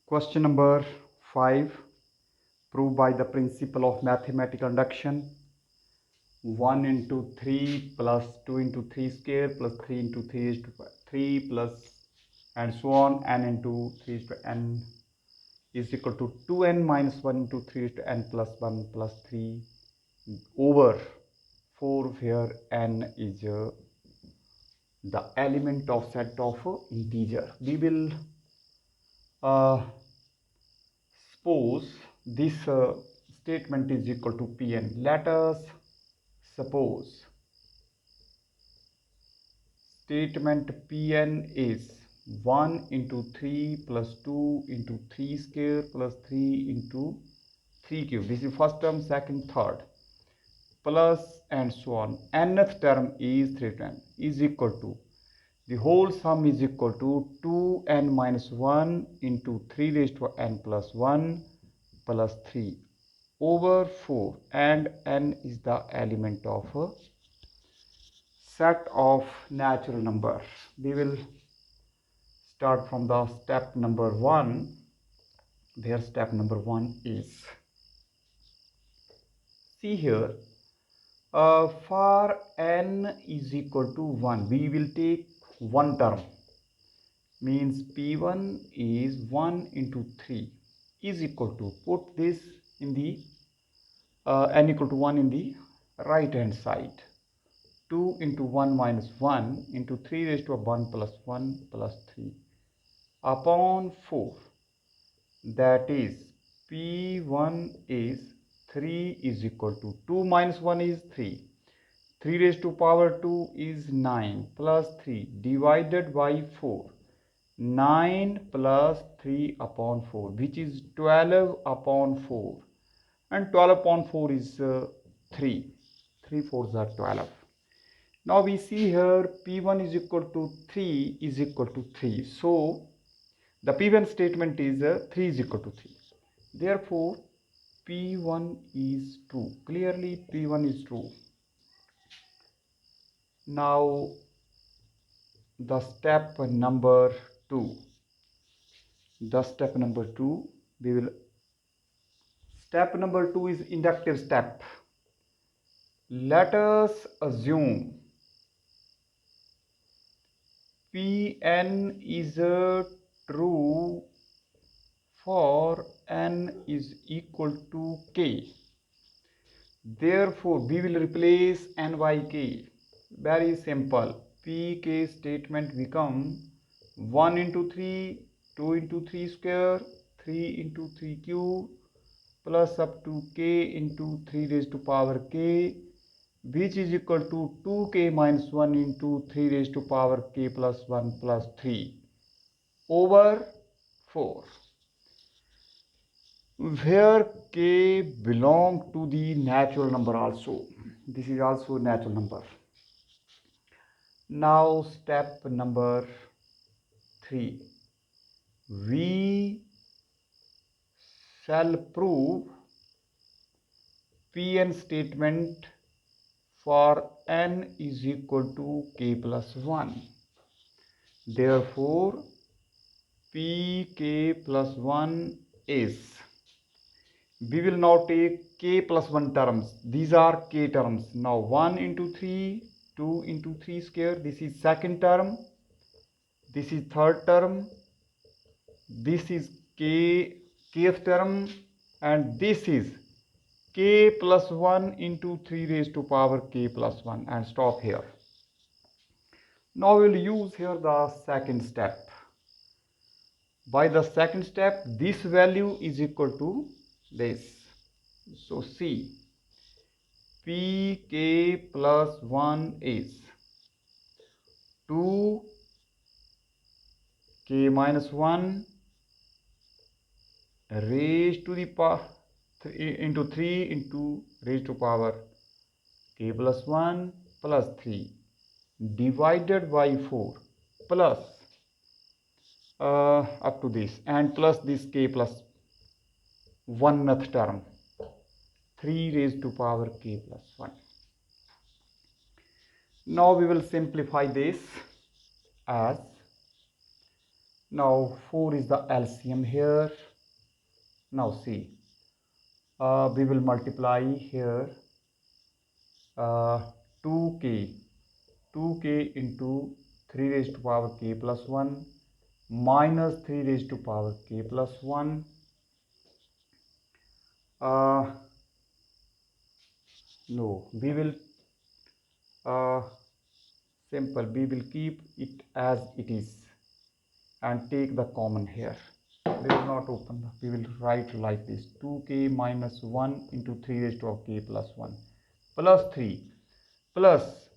Question number 5. Prove by the principle of mathematical induction 1 into 3 plus 2 into 3 square plus 3 into 3 is to 3 plus and so on n into 3 is to n is equal to 2n minus 1 into 3 is to n plus 1 plus 3 over 4, where n is the element of set of integer. We will suppose this statement is equal to Pn. Let us suppose statement Pn is 1 into 3 plus 2 into 3 square plus 3 into 3 cube. This is first term, second, third, plus and so on. Nth term is 3n is equal to, the whole sum is equal to 2n minus 1 into 3 raised to n plus 1 plus 3 over 4, and n is the element of a set of natural numbers. We will start from the step number 1, where step number 1 is, see here, for n is equal to 1, we will take one term, means P1 is 1 into 3 is equal to, put this in the n equal to 1 in the right hand side, 2 into 1 minus 1 into 3 raised to 1 plus 1 plus 3 upon 4, that is P1 is 3 is equal to 2 minus 1 is 3, 3 raised to power 2 is 9 plus 3 divided by 4, 9 plus 3 upon 4, which is 12 upon 4, and 12 upon 4 is 3, 3 fours are 12. Now we see here P1 is equal to 3 is equal to 3. So the P1 statement is 3 is equal to 3. Therefore P1 is true. Clearly P1 is true. Now the step number 2. The step number 2, we will, step number 2 is inductive step. Let us assume Pn is true for n is equal to k. Therefore we will replace n by k. Very simple. Pk statement become 1 into 3, 2 into 3 square, 3 into 3 cube, plus up to k into 3 raised to power k, which is equal to 2k minus 1 into 3 raised to power k plus 1 plus 3 over 4, where k belong to the natural number also. This is also natural number. Now step number 3. We shall prove Pn statement for n is equal to k plus 1. Therefore Pk plus 1 is, we will now take k plus 1 terms. These are k terms. Now 1 into 3, 2 into 3 square, this is second term, this is third term, this is kth term, and this is k plus 1 into 3 raised to power k plus 1, and stop here. Now we will use here the second step. By the second step, this value is equal to this. So see, Pk plus 1 is 2k minus 1 raised to the power into 3 into raised to power k plus 1 plus 3 divided by 4 plus up to this, and plus this k plus 1th term, 3 raised to power k plus 1. Now we will simplify this as Now 4 is the LCM here. Now see, we will multiply here 2k 2k into 3 raised to power k plus 1 minus 3 raised to power k plus 1. No, we will simple, we will keep it as it is and take the common here. We will not open the, we will write like this: 2k minus 1 into 3 raised to k plus 1 plus 3 plus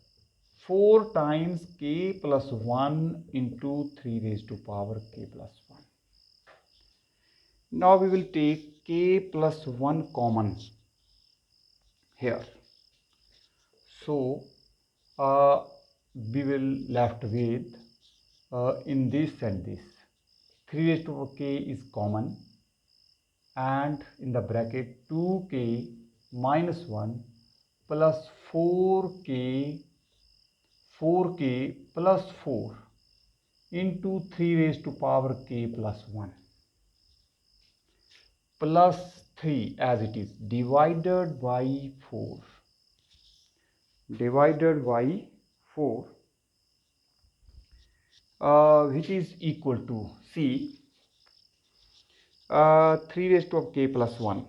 4 times k plus 1 into 3 raised to power k plus 1. Now we will take k plus 1 common here. So we will left with in this and this. 3 raised to k is common, and in the bracket 2k minus 1 plus 4k plus 4 into 3 raised to power k plus 1 plus 3 as it is divided by 4 which is equal to, see, 3 raised to k plus 1.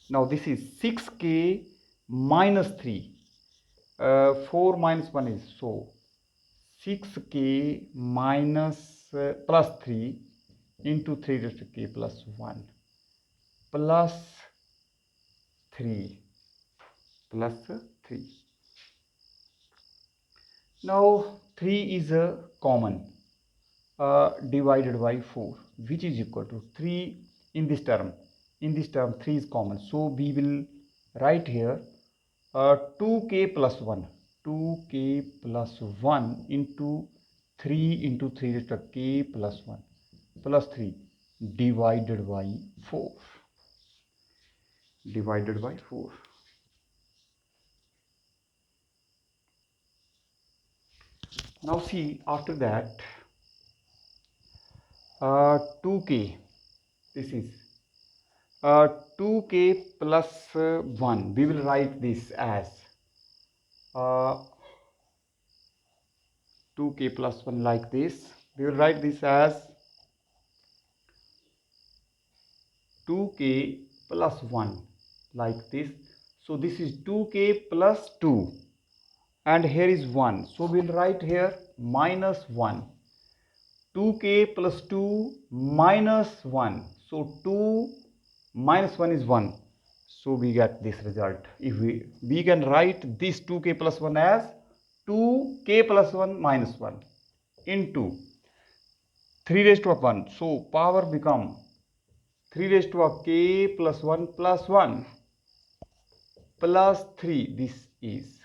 Now this is 6k minus 3. 4 minus 1 is, so 6k minus plus 3 into 3 raised to k plus 1 plus 3 plus 3. Now 3 is a common divided by 4, which is equal to 3 in this term. In this term 3 is common, so we will write here 2k plus 1 into 3 into 3 raised to k plus 1 plus 3 divided by 4. Now see, after that 2k, this is 2k plus 1. We will write this as 2k plus 1 like this. We will write this as 2k plus 1 like this. So this is 2k plus 2 and here is 1. So we will write here minus 1. 2k plus 2 minus 1. So 2 minus 1 is 1. So we get this result. If we can write this 2k plus 1 as 2k plus 1 minus 1 into 3 raised to 1. So power become 3 raised to k plus 1 plus 1 plus 3. This is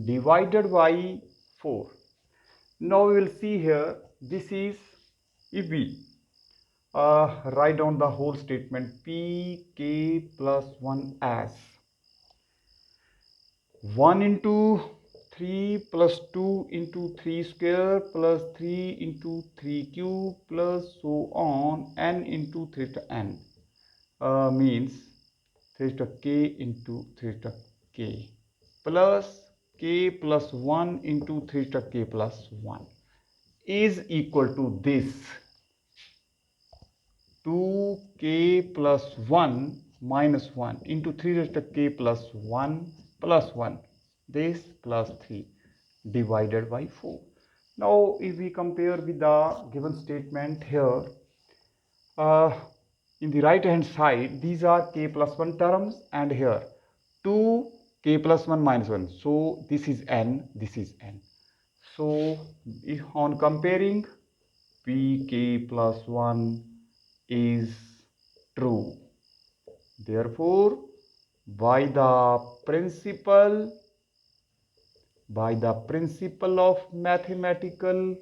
divided by 4. Now we will see here, this is, if we write down the whole statement, pk plus 1 as 1 into 3 plus 2 into 3 square plus 3 into 3 cube plus so on n into 3 to n means 3 to k into 3 to k plus k plus 1 into 3 to k plus 1 is equal to this 2k plus 1 minus 1 into 3 raised to k plus 1 plus 1, this plus 3 divided by 4. Now if we compare with the given statement here, in the right hand side these are k plus 1 terms and here 2 k plus 1 minus 1. So this is n, this is n. So if on comparing, pk plus 1 is true. Therefore, by the principle of mathematical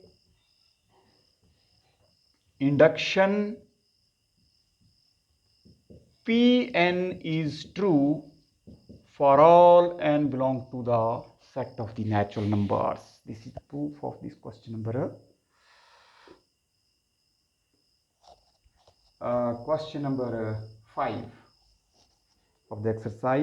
induction, Pn is true for all n belong to the set of the natural numbers. This is the proof of this question number question number 5 of the exercise.